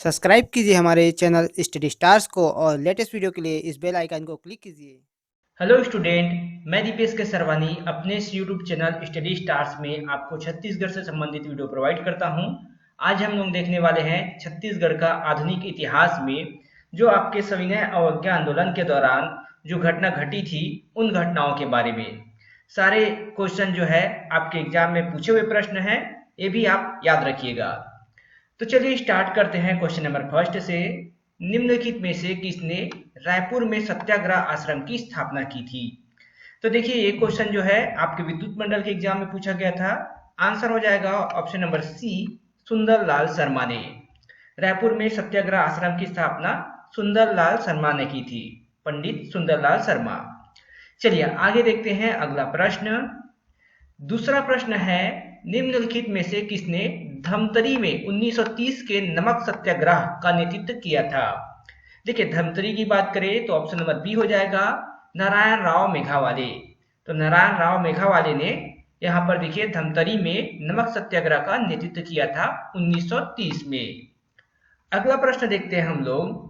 Subscribe कीजिए हमारे channel study stars को और लेटेस्ट वीडियो के लिए इस बेल आइकन को क्लिक कीजिए। हेलो स्टूडेंट, मैं दीपेश के सरवानी अपने इस यूट्यूब चैनल स्टडी स्टार्स में आपको छत्तीसगढ़ से संबंधित वीडियो प्रोवाइड करता हूं। आज हम लोग देखने वाले हैं छत्तीसगढ़ का आधुनिक इतिहास में जो आपके सविनय अवज्ञा आंदोलन के दौरान जो घटना घटी थी उन घटनाओं के बारे में। सारे क्वेश्चन जो है आपके एग्जाम में पूछे हुए प्रश्न हैं, ये भी आप याद रखिएगा। तो चलिए स्टार्ट करते हैं क्वेश्चन नंबर फर्स्ट से। निम्नलिखित में से किसने रायपुर में सत्याग्रह आश्रम की स्थापना की थी? तो देखिए ये क्वेश्चन जो है आपके विद्युत मंडल के एग्जाम में पूछा गया था। आंसर हो जाएगा option number C, Sundarlal Sharma ने। रायपुर में सत्याग्रह आश्रम की स्थापना सुंदरलाल शर्मा ने की थी, पंडित सुंदरलाल शर्मा। चलिए आगे देखते हैं अगला प्रश्न। दूसरा प्रश्न है, निम्नलिखित में से किसने धमतरी में 1930 के नमक सत्याग्रह का नेतृत्व किया था? देखिए धमतरी की बात करें तो ऑप्शन नंबर बी हो जाएगा, नारायण राव मेघावाले। तो नारायण राव मेघावाले ने यहाँ पर देखिए धमतरी में नमक सत्याग्रह का नेतृत्व किया था 1930 में। अगला प्रश्न देखते हैं हम लोग।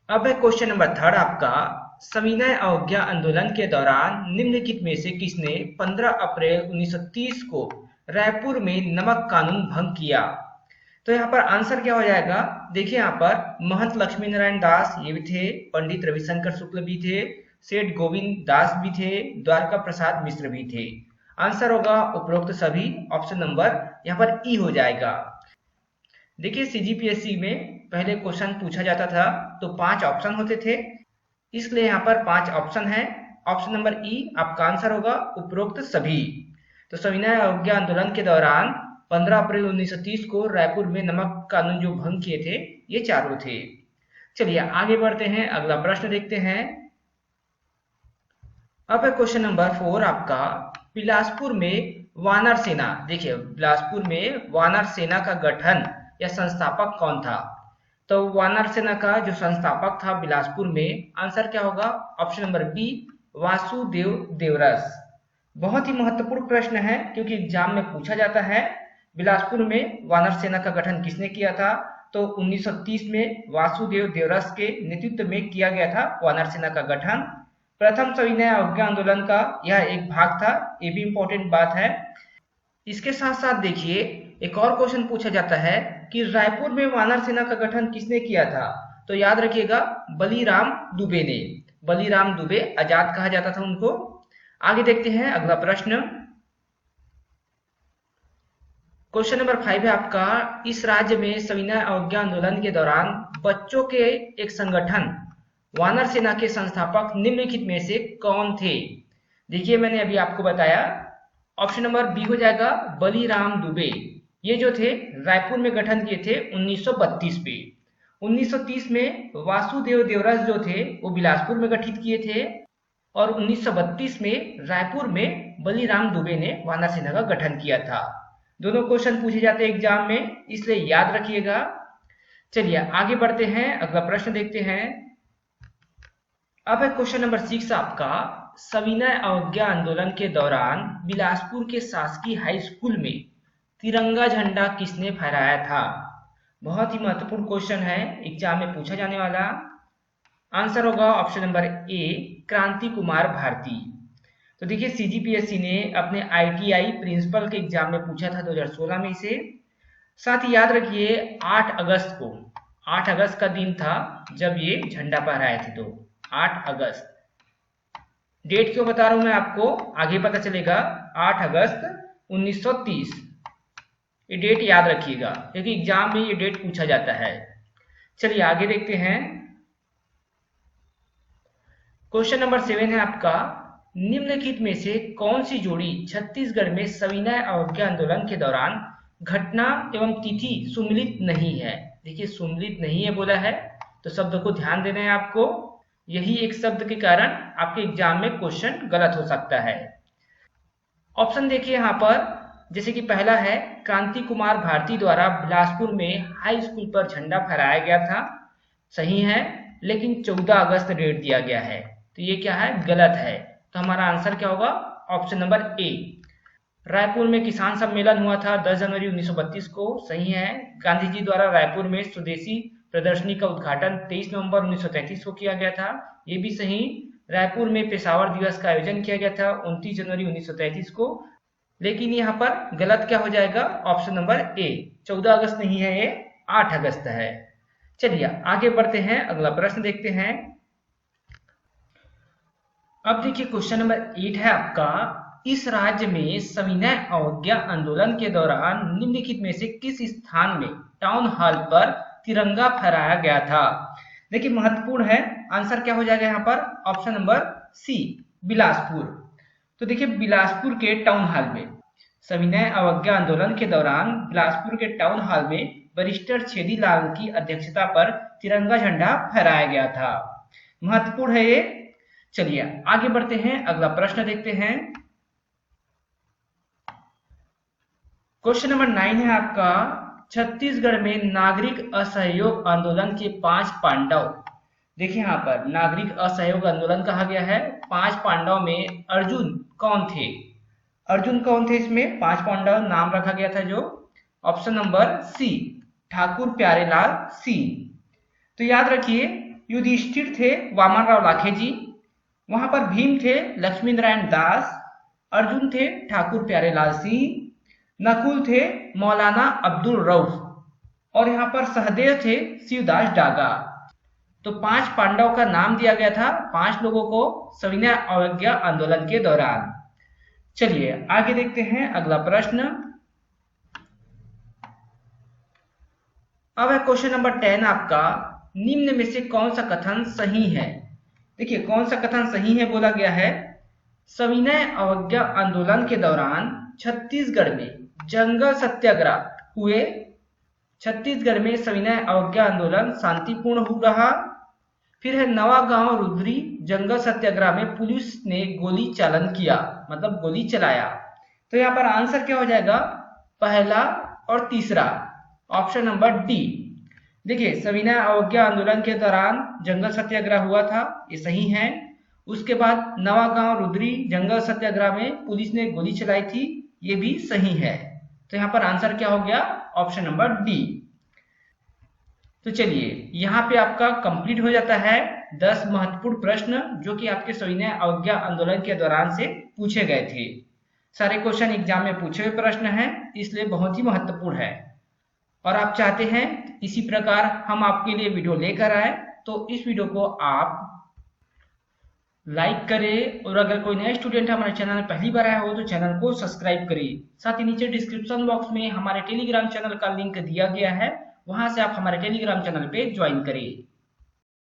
अब है क्वेश्चन नंबर थर्ड आपका, सविनय अवज्ञा आंदोलन के दौरान निम्नलिखित में से किसने 15 अप्रैल 1930 को रायपुर में नमक कानून भंग किया? तो यहाँ पर आंसर क्या हो जाएगा? देखिए यहाँ पर महंत लक्ष्मी नारायण दास ये भी थे, पंडित रविशंकर शुक्ल भी थे, सेठ गोविंद दास भी थे, द्वारका प्रसाद मिश्र भी थे। आंसर होगा उपरोक्त सभी, ऑप्शन नंबर यहाँ पर ई हो जाएगा। देखिए सीजीपीएससी में पहले क्वेश्चन पूछा जाता था तो 5 ऑप्शन होते थे, इसलिए यहाँ पर 5 ऑप्शन है। ऑप्शन नंबर ई आपका आंसर होगा उपरोक्त सभी। तो सविनय अवज्ञा आंदोलन के दौरान 15 अप्रैल 1930 को रायपुर में नमक कानून जो भंग किए थे ये चारों थे। चलिए आगे बढ़ते हैं, अगला प्रश्न देखते हैं। अब है क्वेश्चन नंबर 4 आपका, बिलासपुर में वानर सेना। देखिए बिलासपुर में वानर सेना का गठन या संस्थापक कौन था? तो वानर सेना का जो संस्थापक था बिलासपुर में, आंसर क्या होगा? Option number B, Vasudev Devras. बहुत ही महत्वपूर्ण प्रश्न है क्योंकि एग्जाम में पूछा जाता है बिलासपुर में वानर सेना का गठन किसने किया था? तो 1930 में वासुदेव देवरस के नेतृत्व में किया गया था वानर सेना का गठन। प्रथम सविनय अवज्ञा आंदोलन का यह एक भाग था, ये भी इंपॉर्टेंट बात है। इसके साथ साथ देखिए एक और क्वेश्चन पूछा जाता है कि रायपुर में वानर सेना का गठन किसने किया था? तो याद रखिएगा बलीराम दुबे ने। बलीराम दुबे, आजाद कहा जाता था उनको। आगे देखते हैं अगला प्रश्न। क्वेश्चन नंबर 5 है आपका, इस राज्य में सविनय अवज्ञा आंदोलन के दौरान बच्चों के एक संगठन वानर सेना के संस्थापक निम्नलिखित में से कौन थे? देखिए मैंने अभी आपको बताया, ऑप्शन नंबर बी हो जाएगा बलीराम दुबे। ये जो थे रायपुर में गठन किए थे 1932 में। 1930 में वासुदेव देवरस जो थे वो बिलासपुर में गठित किए थे और 1932 में रायपुर में बलीराम दुबे ने वानर सेना का गठन किया था। दोनों क्वेश्चन पूछे जाते हैं एग्जाम में, इसलिए याद रखिएगा। चलिए आगे बढ़ते हैं, अगला प्रश्न देखते हैं। अब है क्वेश्चन नंबर 6 आपका, सविनय अवज्ञा आंदोलन के दौरान बिलासपुर के शासकीय हाई स्कूल में तिरंगा झंडा किसने फहराया था? बहुत ही महत्वपूर्ण क्वेश्चन है, एग्जाम में पूछा जाने वाला। आंसर होगा ऑप्शन नंबर ए, क्रांति कुमार भारती। तो देखिए सीजीपीएससी ने अपने आईटीआई प्रिंसिपल के एग्जाम में पूछा था 2016 में इसे। साथ ही याद रखिए 8 अगस्त को, 8 अगस्त का दिन था जब ये झंडा फहराए थे। तो 8 अगस्त, डेट क्यों बता रहा हूं मैं आपको, आगे पता चलेगा। 8 अगस्त 1930, ये डेट याद रखिएगा क्योंकि एग्जाम में ये डेट पूछा जाता है। चलिए आगे देखते हैं। क्वेश्चन नंबर 7 है आपका, निम्नलिखित में से कौन सी जोड़ी छत्तीसगढ़ में सविनय अवज्ञा आंदोलन के दौरान घटना एवं तिथि सुमिलित नहीं है? देखिए सुमिलित नहीं है बोला है, तो शब्द को ध्यान देना है आपको। यही एक शब्द के कारण आपके एग्जाम में क्वेश्चन गलत हो सकता है। ऑप्शन देखिए यहाँ पर, जैसे कि पहला है क्रांति कुमार भारती द्वारा बिलासपुर में हाई स्कूल पर झंडा फहराया गया था, सही है, लेकिन 14 अगस्त डेट दिया गया है, तो ये क्या है? गलत है। तो हमारा आंसर क्या होगा? Option number A. रायपुर में किसान सम्मेलन हुआ था 10 जनवरी 1932 को, सही है। गांधी जी द्वारा रायपुर में स्वदेशी प्रदर्शनी का उद्घाटन 23 नवंबर 1933 को किया गया था, ये भी सही। रायपुर में पेशावर दिवस का आयोजन किया गया था 29 जनवरी 1933 को, लेकिन यहाँ पर गलत क्या हो जाएगा, ऑप्शन नंबर ए, 14 अगस्त नहीं है, ये 8 अगस्त है। चलिए आगे बढ़ते हैं, अगला प्रश्न देखते हैं। अब देखिए क्वेश्चन नंबर 8 है आपका, इस राज्य में सविनय अवज्ञा आंदोलन के दौरान निम्नलिखित में से किस स्थान में टाउन हॉल पर तिरंगा फहराया गया था। देखिए महत्वपूर्ण है, आंसर क्या हो जाएगा यहाँ पर, ऑप्शन नंबर सी, बिलासपुर। तो देखिए बिलासपुर के टाउन हॉल में सविनय अवज्ञा आंदोलन के दौरान बिलासपुर के टाउन हॉल में बैरिस्टर छेदी लाल की अध्यक्षता पर तिरंगा झंडा फहराया गया था, महत्वपूर्ण है ये। चलिए आगे बढ़ते हैं, अगला प्रश्न देखते हैं। क्वेश्चन नंबर 9 है आपका, छत्तीसगढ़ में नागरिक असहयोग आंदोलन के 5 पांडव। देखिए यहाँ पर नागरिक असहयोग आंदोलन कहा गया है, 5 पांडव में अर्जुन कौन थे, अर्जुन कौन थे, इसमें 5 पांडव नाम रखा गया था जो, option number C, Thakur Pyarelal Singh. तो याद रखिए, युधिष्ठिर थे वामन राव लाखेजी, वहां पर भीम थे लक्ष्मी नारायण दास, अर्जुन थे ठाकुर प्यारेलाल सिंह, नकुल थे मौलाना अब्दुल रऊफ, और यहाँ पर सहदेव थे शिवदास डागा। तो 5 पांडव का नाम दिया गया था 5 लोगों को सविनय अवज्ञा आंदोलन के दौरान। चलिए आगे देखते हैं, अगला प्रश्न। अब है क्वेश्चन नंबर 10 आपका, निम्न में से कौन सा कथन सही है। देखिए कौन सा कथन सही है बोला गया है, सविनय अवज्ञा आंदोलन के दौरान छत्तीसगढ़ में जंगल सत्याग्रह हुए, छत्तीसगढ़ में सविनय अवज्ञा आंदोलन शांतिपूर्ण हो रहा। फिर है नवागांव रुद्री जंगल सत्याग्रह में पुलिस ने गोली चालन किया, मतलब गोली चलाया। तो यहाँ पर आंसर क्या हो जाएगा, पहला और तीसरा, ऑप्शन नंबर डी। देखिए सविनय अवज्ञा आंदोलन के दौरान जंगल सत्याग्रह हुआ था, ये सही है। उसके बाद नवागांव रुद्री जंगल सत्याग्रह में पुलिस ने गोली चलाई थी, ये भी सही है। तो यहाँ पर आंसर क्या हो गया, ऑप्शन नंबर डी। तो चलिए यहाँ पे आपका कंप्लीट हो जाता है 10 महत्वपूर्ण प्रश्न जो कि आपके सविनय अवज्ञा आंदोलन के दौरान से पूछे गए थे। सारे क्वेश्चन एग्जाम में पूछे हुए प्रश्न हैं, इसलिए बहुत ही महत्वपूर्ण है। और आप चाहते हैं इसी प्रकार हम आपके लिए वीडियो लेकर आए, तो इस वीडियो को आप लाइक करें, और अगर कोई नया स्टूडेंट हमारे चैनल में पहली बार आया हो तो चैनल को सब्सक्राइब करिए। साथ ही नीचे डिस्क्रिप्शन बॉक्स में हमारे टेलीग्राम चैनल का लिंक दिया गया है, वहां से आप हमारे टेलीग्राम चैनल पे ज्वाइन करिए।